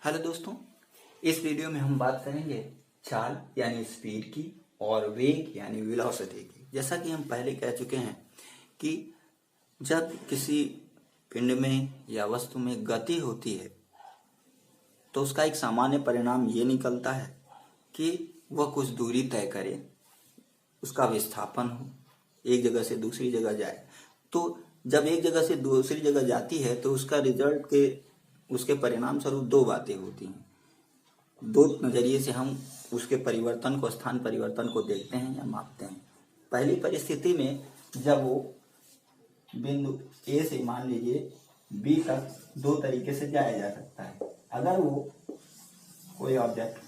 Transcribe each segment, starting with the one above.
Hello दोस्तों, इस video में हम बात करेंगे चाल यानी स्पीड की और वेग यानी वेलोसिटी की। जैसा कि हम पहले कह चुके हैं कि जब किसी पिंड में या वस्तु में गति होती है तो उसका एक सामान्य परिणाम ये निकलता है कि वह कुछ दूरी तय करे, उसका विस्थापन हो, एक जगह से दूसरी जगह जाए। तो जब एक जगह से दूसरी जगह जाती है तो उसका रिजल्ट के उसके परिणाम स्वरूप दो बातें होती हैं। दो नजरिए से हम उसके परिवर्तन को, स्थान परिवर्तन को देखते हैं या मापते हैं। पहली परिस्थिति में जब वो बिंदु ए से मान लीजिए बी तक दो तरीके से जाया जा सकता है। अगर वो कोई ऑब्जेक्ट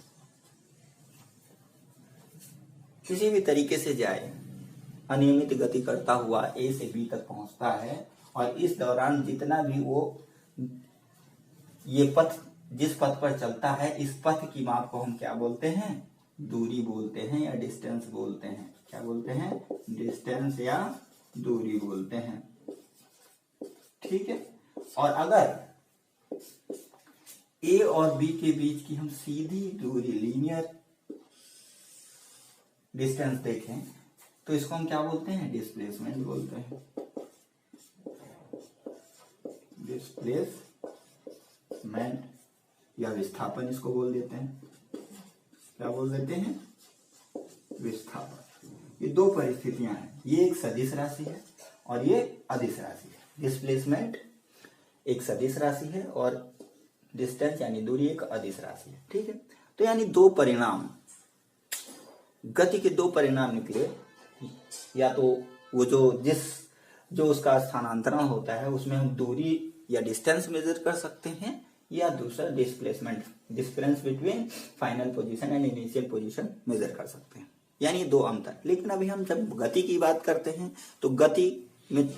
किसी भी तरीके से जाए, अनियमित गति करता हुआ ए से बी तक पहुंचता है और इस दौरान जितना भी वो ये पथ, जिस पथ पर चलता है, इस पथ की माप को हम क्या बोलते हैं? दूरी बोलते हैं या डिस्टेंस बोलते हैं। क्या बोलते हैं? डिस्टेंस या दूरी बोलते हैं। ठीक है। और अगर ए और बी के बीच की हम सीधी दूरी, लीनियर डिस्टेंस देखें तो इसको हम क्या बोलते हैं? डिस्प्लेसमेंट बोलते हैं। डिस्प्लेसमेंट या विस्थापन इसको बोल देते हैं। क्या बोल देते हैं? विस्थापन। ये दो परिस्थितियां हैं। ये एक सदिश राशि है और ये अदिश राशि है। डिस्प्लेसमेंट एक सदिश राशि है और डिस्टेंस यानी दूरी एक अदिश राशि है। ठीक है। तो यानी दो परिणाम, गति के दो परिणाम निकले। या तो वो जो उसका स्थानांतरण होता है उसमें हम दूरी या डिस्टेंस मेजर कर सकते हैं, या दूसरा displacement, difference between final position and initial position measure कर सकते हैं। यानी दो अंतर। लेकिन अभी हम जब गति की बात करते हैं तो गति में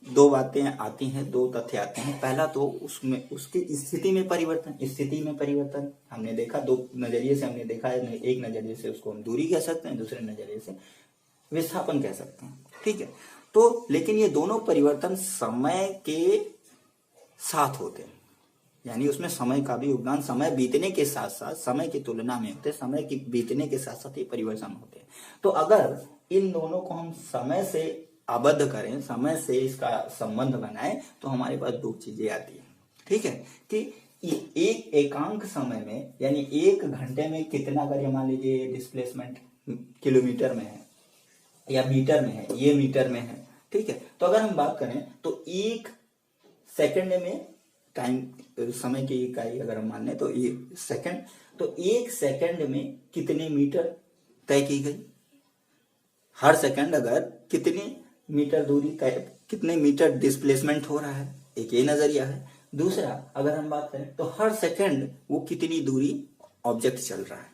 दो बातें आती हैं, दो तथ्य आते हैं। पहला तो उसमें उसकी स्थिति में परिवर्तन हमने देखा। दो नजरिए से हमने देखा है। एक नजरिए से उसको हम दूरी कह सकते हैं, दूसरे नजरिए से विस्थापन कह सकते हैं। ठीक है। तो लेकिन ये दोनों परिवर्तन समय के साथ होते हैं, यानी उसमें समय का भी योगदान, समय बीतने के साथ साथ, समय की तुलना में होते, समय की बीतने के साथ साथ ये परिवर्तन होते हैं। तो अगर इन दोनों को हम समय से आबद्ध करें, समय से इसका संबंध बनाएं, तो हमारे पास दो चीजें आती हैं। ठीक है। कि एक एकांक समय में, यानी एक घंटे में कितना, अगर ये मान लीजिए डिस्प्लेसमेंट किलोमीटर में है या मीटर में है, ये मीटर में है। ठीक है। तो अगर हम बात करें तो एक सेकंड में, टाइम समय की इकाई अगर हम मान लें तो ये सेकंड, तो एक सेकंड में कितने मीटर तय की गई? हर सेकंड अगर कितनी मीटर दूरी तय, कितने मीटर डिस्प्लेसमेंट हो रहा है, एक ये नजरिया है। दूसरा अगर हम बात करें तो हर सेकंड वो कितनी दूरी ऑब्जेक्ट चल रहा है,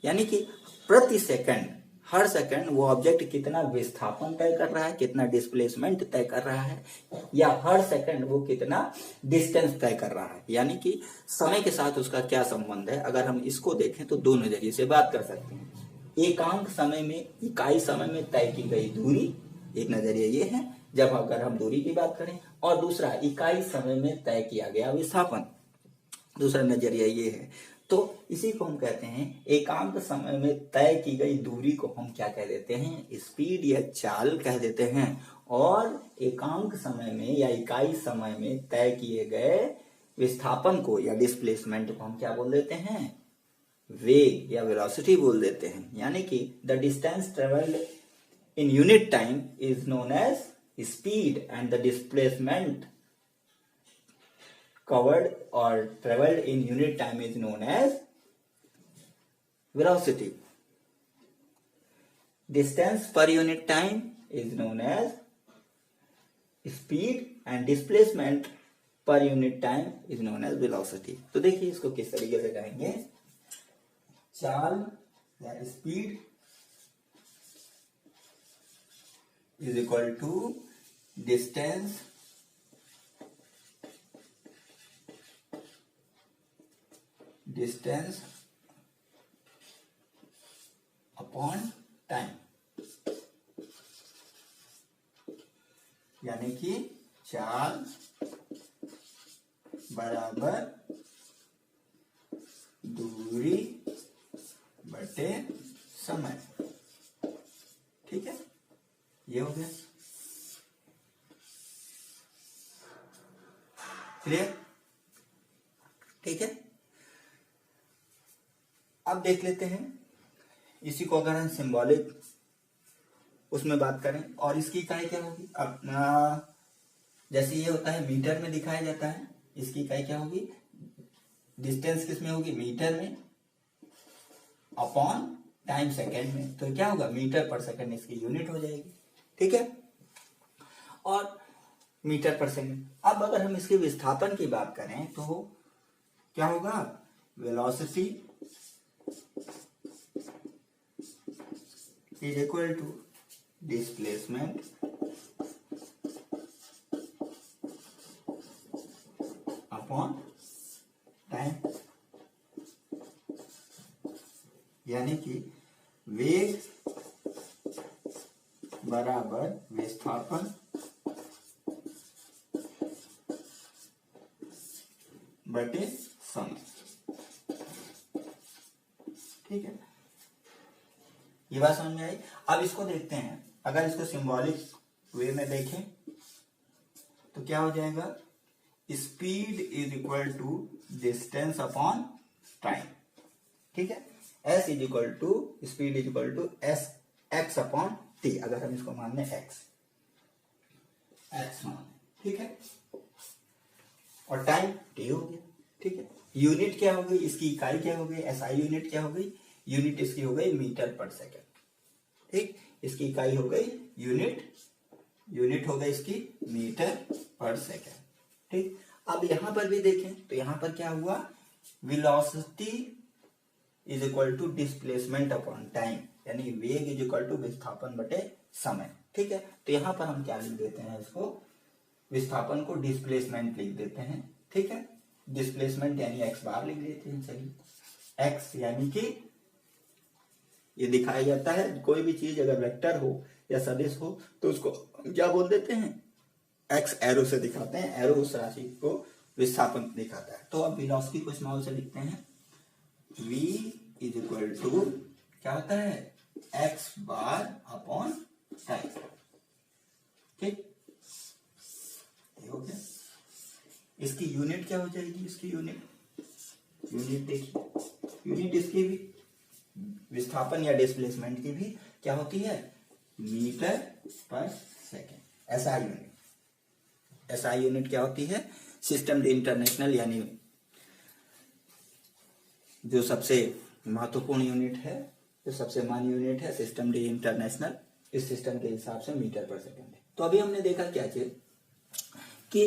यानी कि प्रति सेकंड, हर सेकंड वो ऑब्जेक्ट कितना विस्थापन तय कर रहा है, कितना डिस्प्लेसमेंट तय कर रहा है, या हर सेकंड वो कितना डिस्टेंस तय कर रहा है, यानी कि समय के साथ उसका क्या संबंध है। अगर हम इसको देखें तो दो नजरिए से बात कर सकते हैं। एकांक समय में, इकाई समय में तय की गई दूरी, एक नजरिया ये है जब अगर हम दूरी की बात करें, और दूसरा इकाई समय में तय किया गया विस्थापन, दूसरा नजरिया ये है। तो इसी को हम कहते हैं, एकांक समय में तय की गई दूरी को हम क्या कह देते हैं? स्पीड या चाल कह देते हैं। और एकांक समय में या इकाई समय में तय किए गए विस्थापन को या डिस्प्लेसमेंट को हम क्या बोल देते हैं? वेग या वेलोसिटी बोल देते हैं। यानी कि the distance travelled in unit time is known as speed and the displacement covered or traveled in unit time is known as velocity. Distance per unit time is known as speed and displacement per unit time is known as velocity. तो देखिए इसको किस तरीके से कहेंगे? चाल या speed is equal to distance upon time, यानी कि चाल बराबर समय। ठीक है, ये हो गया क्लियर। ठीक है, अब देख लेते हैं इसी को अगर हम सिंबॉलिक उसमें बात करें और इसकी इकाई क्या होगी। अब जैसे ये होता है मीटर में दिखाया जाता है, इसकी इकाई क्या होगी, डिस्टेंस किस में होगी, मीटर में अपॉन टाइम सेकेंड में। तो क्या होगा, मीटर पर सेकेंड इसकी यूनिट हो जाएगी। ठीक है, और मीटर पर सेकेंड। अब अगर हम इसके विस्थापन की बात करें तो क्या होगा, velocity is equal to displacement upon time, यानी कि वेग बराबर विस्थापन बटे समय। ठीक है, ये बात समझ में आई। अब इसको देखते हैं, अगर इसको सिंबॉलिक वे में देखें तो क्या हो जाएगा, speed is equal to distance upon time. ठीक है, S is equal to speed is equal to S X upon T, अगर हम इसको मान लें एक्स मान। ठीक है, और टाइम टी हो गया। ठीक है, यूनिट क्या हो गई, इसकी इकाई क्या हो गई, एसआई यूनिट क्या हो गई, यूनिट इसकी हो गई मीटर पर सेकेंड। ठीक, इसकी इकाई हो गई यूनिट हो गई इसकी मीटर पर सेकेंड। ठीक, अब यहां पर भी देखें तो यहां पर क्या हुआ, velocity is equal to displacement upon time, यानी वेग इज इक्वल टू विस्थापन बटे समय। ठीक है, तो यहां पर हम क्या लिख देते हैं, इसको विस्थापन को डिस्प्लेसमेंट लिख देते हैं। ठीक है, डिस्प्लेसमेंट यानी एक्स बार लिख देते हैं। चलिए, एक्स यानी कि ये दिखाया जाता है, कोई भी चीज अगर वेक्टर हो या सदिश हो तो उसको क्या बोल देते हैं, एक्स एरो से दिखाते हैं, एरो उस राशि को विस्थापन दिखाता है। तो अब वेलोसिटी को स्मॉल से लिखते हैं, v इज इक्वल टू क्या होता है, एक्स बार अपॉन टाइम। ठीक, हो गया। इसकी यूनिट क्या हो जाएगी, इसकी यूनिट देखिए, यूनिट इसकी भी विस्थापन या डिस्प्लेसमेंट की भी क्या होती है, मीटर पर सेकेंड। एसआई यूनिट क्या होती है, सिस्टम इंटरनेशनल, यानी जो सबसे महत्वपूर्ण यूनिट है, जो सबसे मान्य यूनिट है, सिस्टम डी इंटरनेशनल, इस सिस्टम के हिसाब से मीटर पर सेकेंड है। तो अभी हमने देखा क्या चीज, कि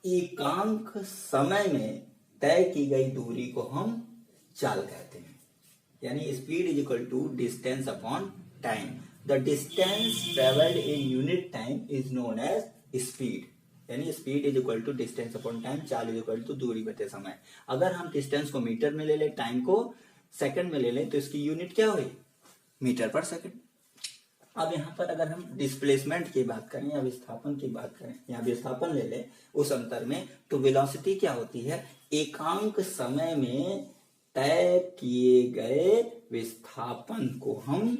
एकांक समय में तय की गई दूरी को हम चाल कहते हैं, यानी speed is equal to distance upon time. The distance travelled in unit time is known as speed, यानी speed is equal to distance upon time, चाल इज इक्वल टू दूरी बटे समय। अगर हम डिस्टेंस को मीटर में ले लें, टाइम को सेकंड में ले लें, तो इसकी यूनिट क्या हुई, मीटर पर सेकंड। अब यहाँ पर अगर हम डिस्प्लेसमेंट की बात करें या विस्थापन की बात करें, या विस्थापन ले लें उस अंतर में, तो वेलोसिटी क्या होती है, एकांक समय में तय किए गए विस्थापन को हम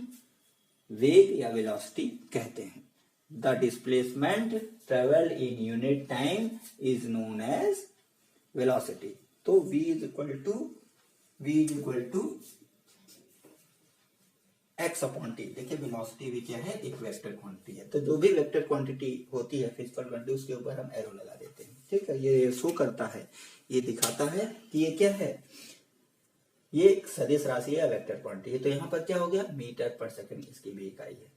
वेग या वेलोसिटी कहते हैं। The displacement travelled in unit time is known as velocity. तो v is equal to X upon T. देखिए वेलोसिटी भी क्या है, एक वेक्टर क्वांटिटी है, तो जो भी वेक्टर क्वांटिटी होती है फिजिकल क्वांटिटी, उसके ऊपर हम एरो लगा देते हैं। ठीक है, ये शो करता है, ये दिखाता है कि ये क्या है, ये एक सदिश राशि है, वेक्टर क्वांटिटी है। तो यहाँ पर क्या हो गया, मीटर पर सेकंड इसकी भी इकाई है।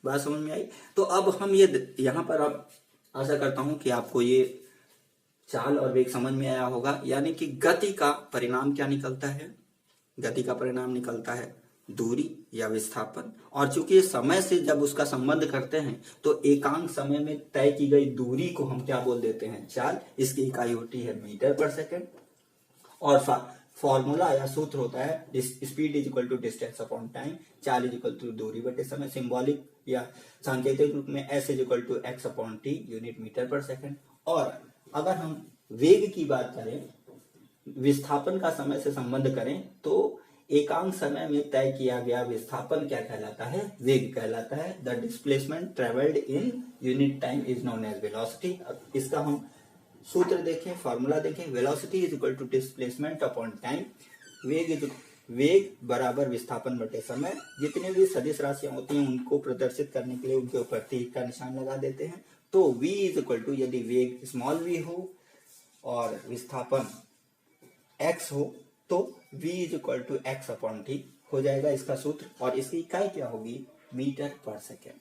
बात समझ में आई। तो अब हम ये यहाँ पर, अब आशा करता हूं कि आपको ये चाल और वेग समझ में आया होगा। यानी कि गति का परिणाम क्या निकलता है, गति का परिणाम निकलता है दूरी या विस्थापन, और चूंकि समय से जब उसका संबंध करते हैं तो एकांक समय में तय की गई दूरी को हम क्या बोल देते हैं, चाल। इसकी इकाई होती है मीटर पर सेकेंड, और फॉर्मूला या सूत्र होता है speed is equal to distance upon time, चाल इज इक्वल टू दूरी बटे समय। सिंबॉलिक या सांकेतिक रूप में S is equal to X upon T, unit metre पर सेकेंड। और अगर हम वेग की बात करें, विस्थापन का समय से संबंध करें, तो एकांक समय में तय किया गया विस्थापन क्या कहलाता है? वेग कहलाता है। The displacement travelled in unit time is known as velocity. अब इसका हम सूत्र देखें, फॉर्मूला देखें। Velocity is equal to displacement upon time. वेग बराबर विस्थापन बटे समय। जितने भी सदिश राशियां होती हैं उनको प्रदर्शित करने के लिए उनके ऊपर तीर का निशान लगा देते हैं। तो v इज इक्वल टू, यदि वेग स्मॉल v हो और विस्थापन x हो तो v is equal to X upon T हो जाएगा इसका सूत्र, और इसकी इकाई क्या होगी? मीटर पर सेकेंड।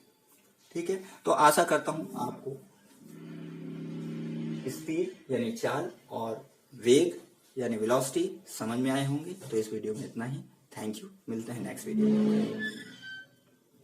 ठीक है, तो आशा करता हूं आपको स्पीड यानी चाल और वेग यानी वेलोसिटी समझ में आए होंगे। तो इस वीडियो में इतना ही। थैंक यू, मिलते हैं नेक्स्ट वीडियो में।